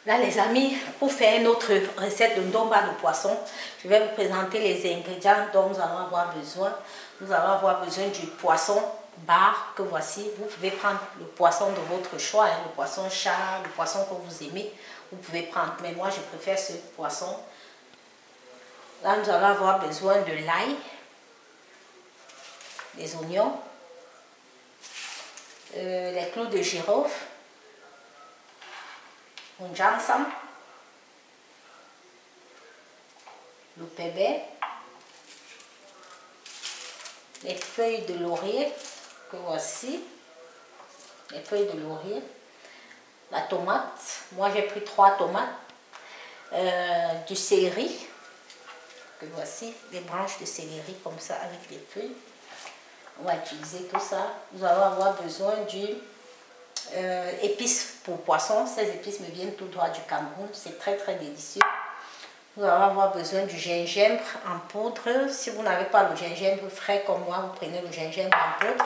Là les amis, pour faire une autre recette de ndomba de poisson, je vais vous présenter les ingrédients dont nous allons avoir besoin. Nous allons avoir besoin du poisson bar que voici. Vous pouvez prendre le poisson de votre choix, hein, le poisson chat, le poisson que vous aimez. Vous pouvez prendre, mais moi je préfère ce poisson. Là nous allons avoir besoin de l'ail, des oignons, les clous de girofle, un ginseng, le pépé, les feuilles de laurier que voici, les feuilles de laurier, la tomate, moi j'ai pris 3 tomates, du céleri, que voici, des branches de céleri comme ça avec les feuilles. On va utiliser tout ça. Nous allons avoir besoin d'une épices pour poisson. Ces épices me viennent tout droit du Cameroun. C'est très très délicieux. Nous allons avoir besoin du gingembre en poudre. Si vous n'avez pas le gingembre frais comme moi, vous prenez le gingembre en poudre.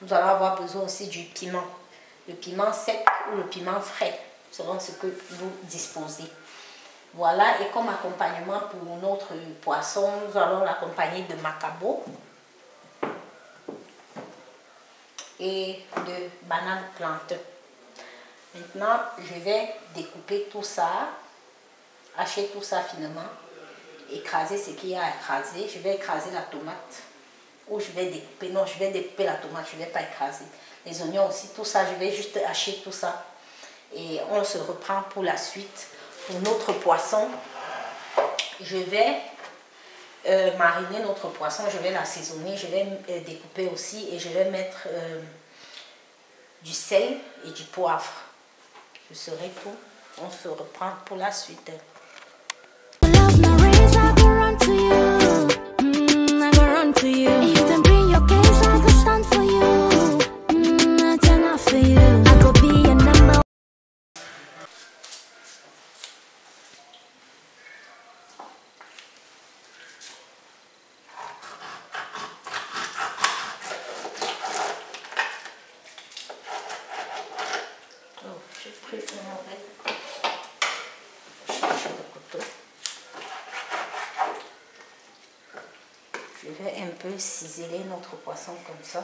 Nous allons avoir besoin aussi du piment. Le piment sec ou le piment frais, selon ce que vous disposez. Voilà, et comme accompagnement pour notre poisson, nous allons l'accompagner de macabo et de bananes plantes. Maintenant, je vais découper tout ça, hacher tout ça finement, écraser ce qu'il y a à écraser. Je vais écraser la tomate, ou je vais découper, non, je vais découper la tomate, je ne vais pas écraser. Les oignons aussi, tout ça, je vais juste hacher tout ça. Et on se reprend pour la suite. Pour notre poisson, je vais mariner notre poisson, je vais l'assaisonner, je vais découper aussi et je vais mettre du sel et du poivre. Je serai tout. On se reprend pour la suite. J'ai pris un oreille. Changer de couteau. Je vais un peu ciseler notre poisson comme ça.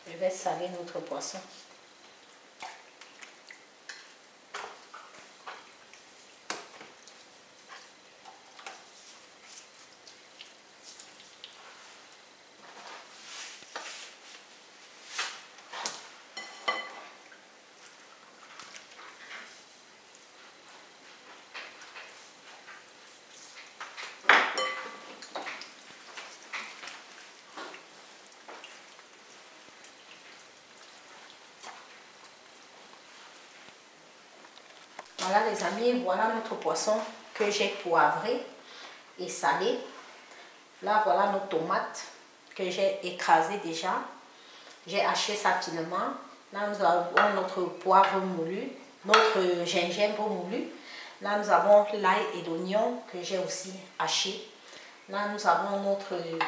Je vais saler notre poisson. Voilà les amis, voilà notre poisson que j'ai poivré et salé. Là voilà nos tomates que j'ai écrasées déjà. J'ai haché ça finement. Là nous avons notre poivre moulu, notre gingembre moulu. Là nous avons l'ail et l'oignon que j'ai aussi haché. Là nous avons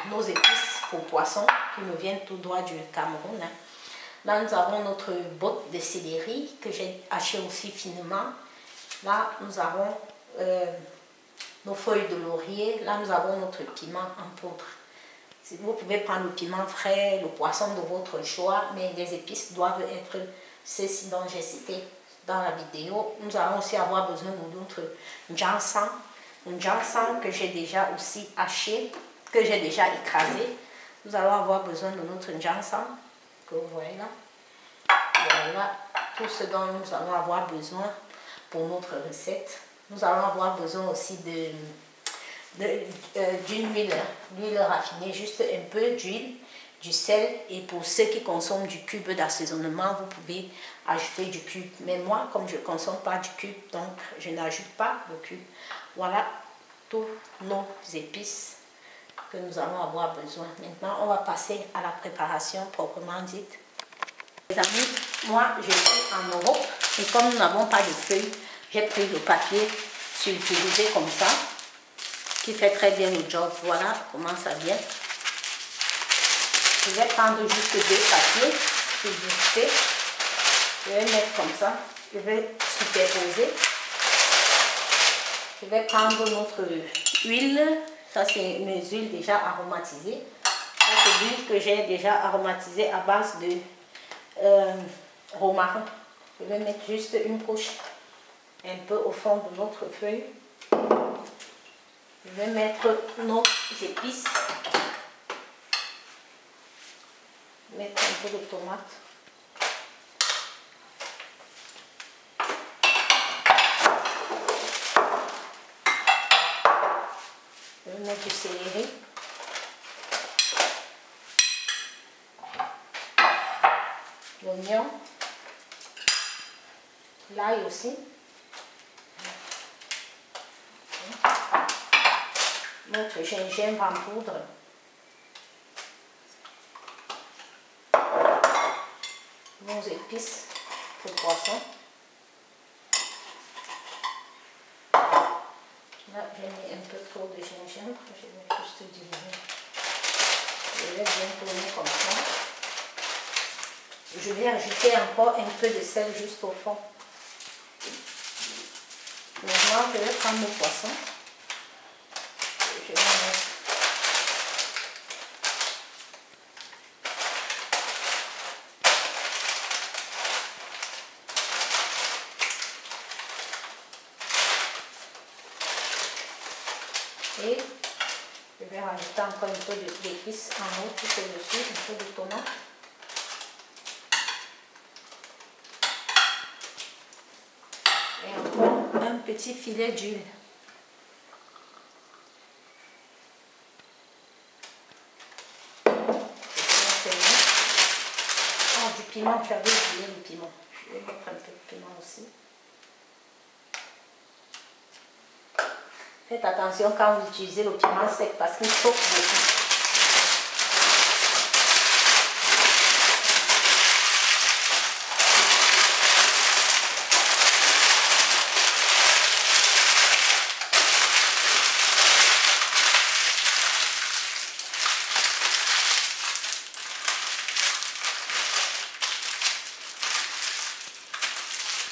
nos épices pour poisson qui nous viennent tout droit du Cameroun. Là nous avons notre botte de céleri que j'ai haché aussi finement. Là, nous avons nos feuilles de laurier. Là, nous avons notre piment en poudre. Vous pouvez prendre le piment frais, le poisson de votre choix, mais les épices doivent être ceux-ci dont j'ai cité dans la vidéo. Nous allons aussi avoir besoin de notre ginseng. Un ginseng que j'ai déjà aussi haché que j'ai déjà écrasé. Nous allons avoir besoin de notre ginseng que vous voyez là. Voilà tout ce dont nous allons avoir besoin pour notre recette. Nous allons avoir besoin aussi d'une huile, l'huile raffinée, juste un peu d'huile, du sel, et pour ceux qui consomment du cube d'assaisonnement, vous pouvez ajouter du cube. Mais moi, comme je ne consomme pas du cube, donc je n'ajoute pas le cube. Voilà tous nos épices que nous allons avoir besoin. Maintenant, on va passer à la préparation proprement dite. Les amis, moi je suis en Europe et comme nous n'avons pas de feuilles, j'ai pris le papier sulfurisé comme ça, qui fait très bien le job. Voilà comment ça vient. Je vais prendre juste 2 papiers sulfurisés. Je vais mettre comme ça. Je vais superposer. Je vais prendre notre huile. Ça, c'est mes huiles déjà aromatisées. Ça, c'est l'huile que j'ai déjà aromatisée à base de romarin. Je vais mettre juste une couche un peu au fond de notre feuille. Je vais mettre nos épices. Mettre un peu de tomate. Je vais mettre du céleri. L'oignon. L'ail aussi. Notre gingembre en poudre. Nos épices pour poisson. Là, j'ai mis un peu trop de gingembre. Je vais juste diviser. Je vais bien tourner comme ça. Je vais ajouter encore un peu de sel juste au fond. Maintenant, je vais prendre le poisson. Je vais mettre. Et je vais rajouter encore un peu d'épices en haut tout au-dessus, un peu de tomate. Et encore un petit filet d'huile. Oh, du piment, j'avais oublié le piment. Je vais mettre un peu de piment aussi. Faites attention quand vous utilisez le piment sec parce qu'il chauffe beaucoup.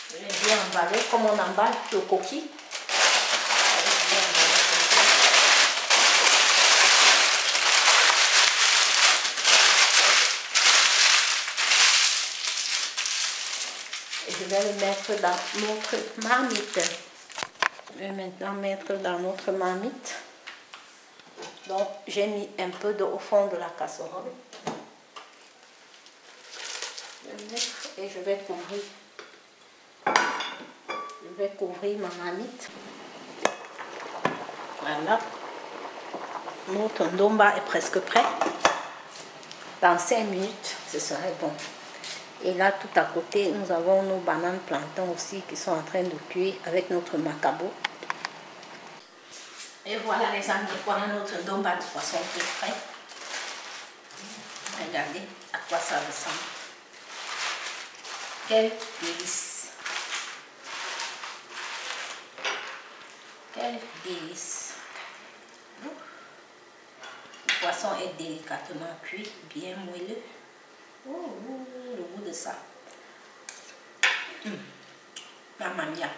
Je vais bien emballer comme on emballe le coquille. Et je vais le mettre dans notre marmite. Je vais maintenant mettre dans notre marmite. Donc j'ai mis un peu d'eau au fond de la casserole. Je vais mettre et je vais couvrir. Je vais couvrir ma marmite. Voilà. Notre ndomba est presque prêt. Dans 5 minutes, ce serait bon. Et là, tout à côté, nous avons nos bananes plantains aussi qui sont en train de cuire avec notre macabo. Et voilà les amis, voilà notre ndomba de poisson qui est prêt. Regardez à quoi ça ressemble. Quel délice! Quel délice! Le poisson est délicatement cuit, bien moelleux. Le goût de ça. Mamma mia.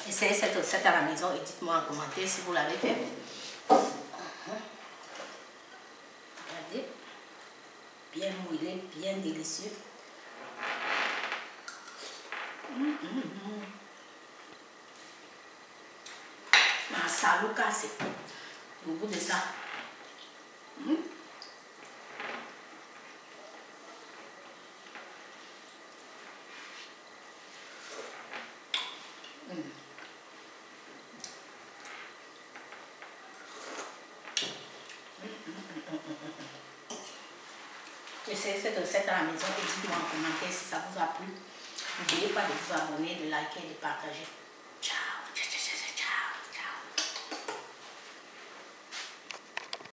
Essayez cette recette à la maison et dites-moi en commentaire si vous l'avez fait. Regardez. Bien moelleux, bien délicieux. Saluka, c'est le goût de ça. ça. Essayez cette recette à la maison et dites-moi en commentaire si ça vous a plu. N'oubliez pas de vous abonner, de liker et de partager.